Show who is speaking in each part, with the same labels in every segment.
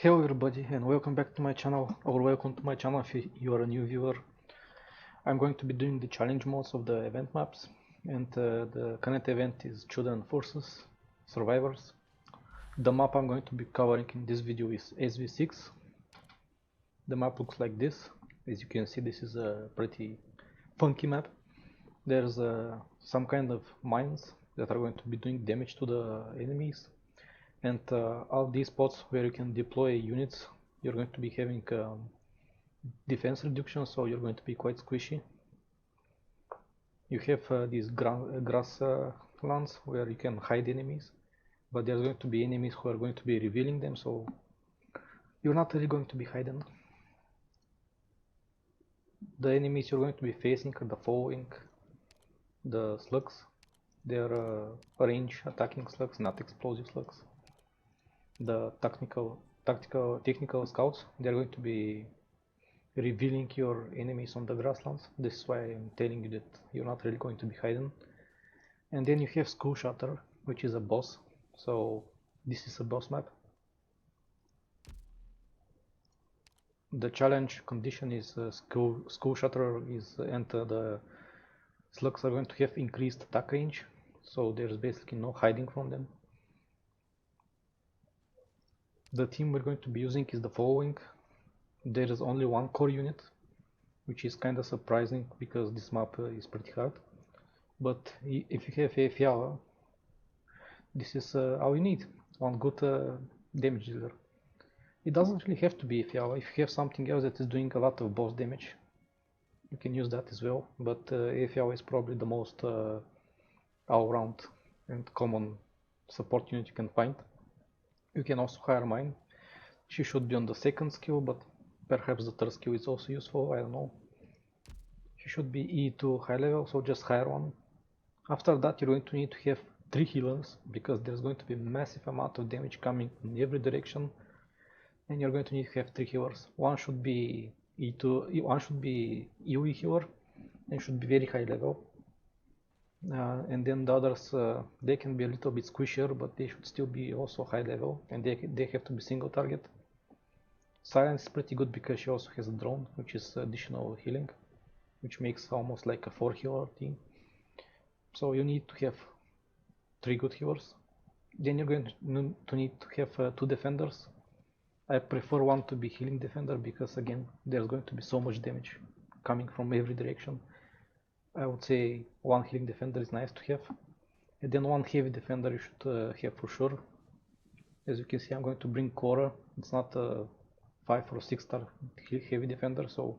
Speaker 1: Hello everybody and welcome back to my channel, or welcome to my channel if you are a new viewer. I'm going to be doing the challenge modes of the event maps, and the current event is Children versus Survivors. The map I'm going to be covering in this video is SV-6. The map looks like this. As you can see, this is a pretty funky map. There's some kind of mines that are going to be doing damage to the enemies. And all these spots where you can deploy units, you're going to be having defense reduction, so you're going to be quite squishy. You have these grass lands where you can hide enemies, but there's going to be enemies who are going to be revealing them, so you're not really going to be hidden. The enemies you're going to be facing are the following: the slugs. They're range attacking slugs, not explosive slugs. The technical scouts, they're going to be revealing your enemies on the grasslands. This is why I'm telling you that you're not really going to be hidden. And then you have School Shutter, which is a boss. So this is a boss map. The challenge condition is School Shutter is, and the slugs are going to have increased attack range, so there's basically no hiding from them. The team we're going to be using is the following. There is only one core unit, which is kind of surprising because this map is pretty hard. But if you have a Fiala, this is all you need, one good damage dealer. It doesn't really have to be a Fiala. If you have something else that is doing a lot of boss damage, you can use that as well. But a Fiala is probably the most all-round and common support unit you can find. You can also hire mine. She should be on the second skill, but perhaps the third skill is also useful, I don't know. She should be E2 high level, so just hire one. After that, you're going to need to have 3 healers, because there's going to be a massive amount of damage coming in every direction, and you're going to need to have 3 healers. One should be E2, one should be UE healer, and should be very high level. And then the others, they can be a little bit squishier, but they should still be also high level, and they have to be single target. Silence is pretty good because she also has a drone, which is additional healing, which makes almost like a 4 healer team. So you need to have 3 good healers. Then you're going to need to have 2 defenders. I prefer one to be healing defender because, again, there's going to be so much damage coming from every direction. I would say one healing defender is nice to have, and then one heavy defender you should have for sure. As you can see, I'm going to bring Cora. It's not a 5 or 6 star heavy defender, so,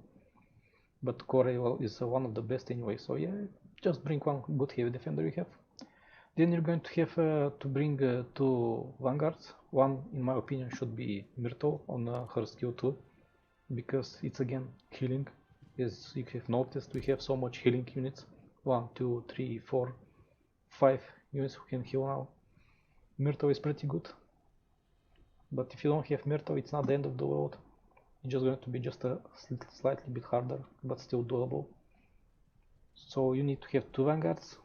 Speaker 1: but Cora is one of the best anyway, so yeah, just bring one good heavy defender you have. Then you're going to have to bring 2 vanguards. One, in my opinion, should be Myrtle on her skill 2, because it's again healing. As you have noticed, we have so much healing units. 1, 2, 3, 4, 5 units who can heal now. Myrtle is pretty good, but if you don't have Myrtle, it's not the end of the world. It's just going to be just a slightly bit harder, but still doable. So you need to have 2 vanguards.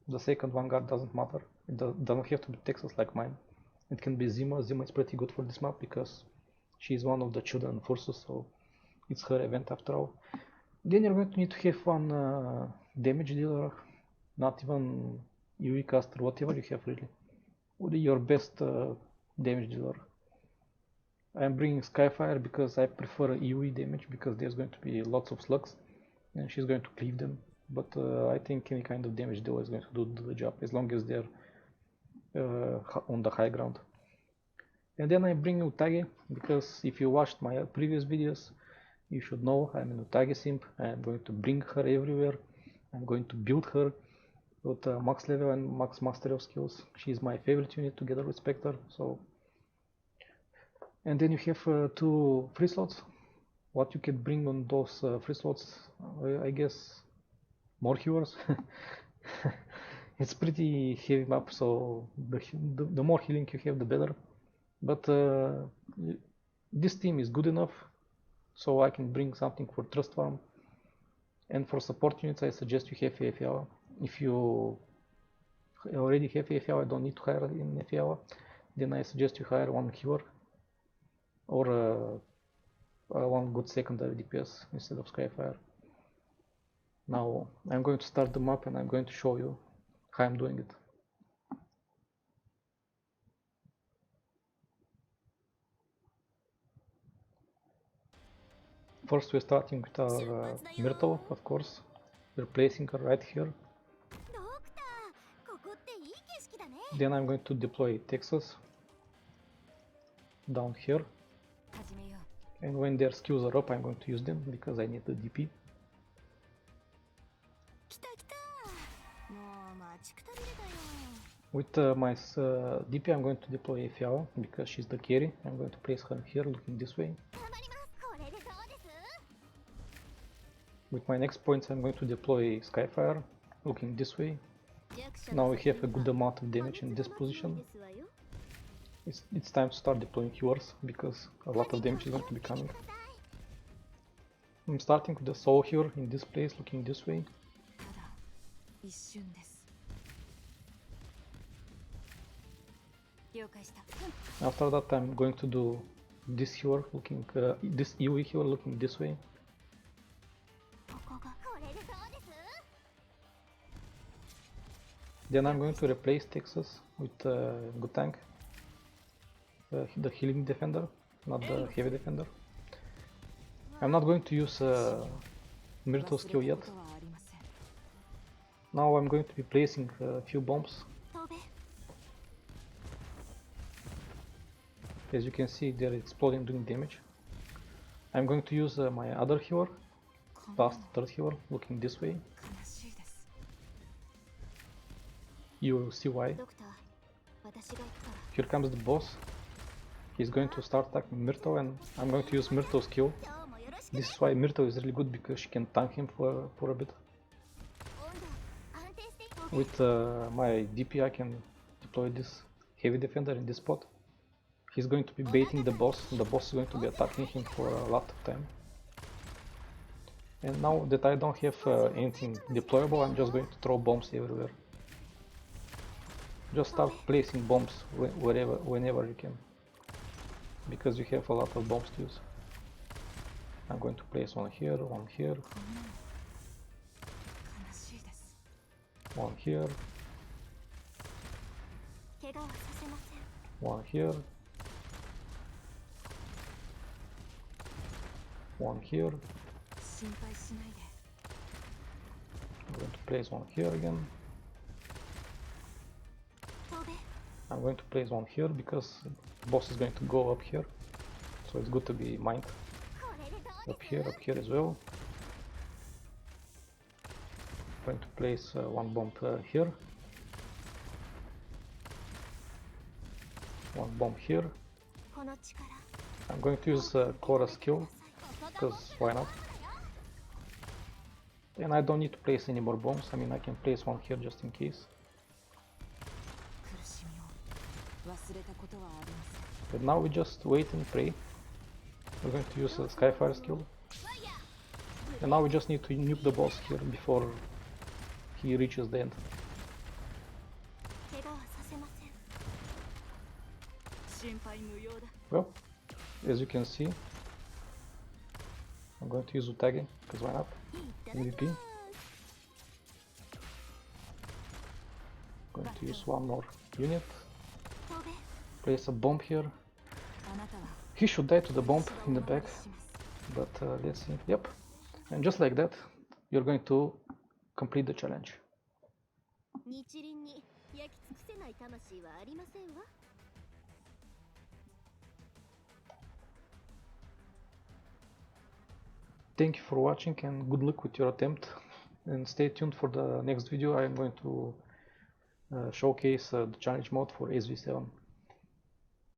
Speaker 1: The second vanguard doesn't matter. It doesn't have to be Texas like mine. It can be Zima. Zima is pretty good for this map because she's one of the children of Ursus, so it's her event after all. Then you're going to need to have one damage dealer, not even UE caster, whatever you have really. Your best damage dealer. I'm bringing Skyfire because I prefer UE damage, because there's going to be lots of slugs and she's going to cleave them. But I think any kind of damage dealer is going to do the job, as long as they're on the high ground. And then I bring Utage, because if you watched my previous videos, you should know I'm an Utage simp. I'm going to bring her everywhere. I'm going to build her with max level and max mastery of skills. She's my favorite unit together with Spectre. So, and then you have 2 free slots. What you can bring on those free slots, I guess, more healers. It's pretty heavy map, so the more healing you have, the better. But this team is good enough, so I can bring something for Trust Farm. And for support units, I suggest you have AFL. If you already have AFL, I don't need to hire in AFL. Then I suggest you hire one healer. or one good secondary DPS instead of Skyfire. Now I'm going to start the map and I'm going to show you how I'm doing it. First we're starting with our Myrtle, of course. We're placing her right here. Then I'm going to deploy Texas down here. And when their skills are up, I'm going to use them because I need the DP. With my DP, I'm going to deploy Fiao because she's the carry. I'm going to place her here, looking this way. With my next points, I'm going to deploy Skyfire, looking this way. Now we have a good amount of damage in this position. It's time to start deploying yours because a lot of damage is going to be coming. I'm starting with the Soul here in this place, looking this way. After that, I'm going to do this here, looking this UE here, looking this way. Then I'm going to replace Texas with good tank, the healing defender, not the heavy defender. I'm not going to use Myrtle skill yet. Now I'm going to be placing a few bombs. As you can see, they're exploding, doing damage. I'm going to use my other healer, past third healer, looking this way. You will see why. Here comes the boss. He's going to start attacking Myrtle and I'm going to use Myrtle's skill. This is why Myrtle is really good, because she can tank him for a bit. With my DP I can deploy this heavy defender in this spot. He's going to be baiting the boss, and the boss is going to be attacking him for a lot of time. And now that I don't have anything deployable, I'm just going to throw bombs everywhere. Just start placing bombs whenever you can, because you have a lot of bombs to use. I'm going to place one here, one here, one here, one here, one here. I'm going to place one here again. I'm going to place one here because the boss is going to go up here, so it's good to be mined. Up here as well. I'm going to place one bomb here, one bomb here. I'm going to use Cora skill, because why not? And I don't need to place any more bombs. I mean, I can place one here just in case. But now we just wait and pray. We're going to use a Skyfire skill. And now we just need to nuke the boss here before he reaches the end. Well, as you can see, I'm going to use Utage, because why not? MVP. Going to use one more unit. Place a bomb here. He should die to the bomb in the back, but let's see. Yep. And just like that, you're going to complete the challenge. Thank you for watching and good luck with your attempt, and stay tuned for the next video. I am going to showcase the challenge mode for SV-7.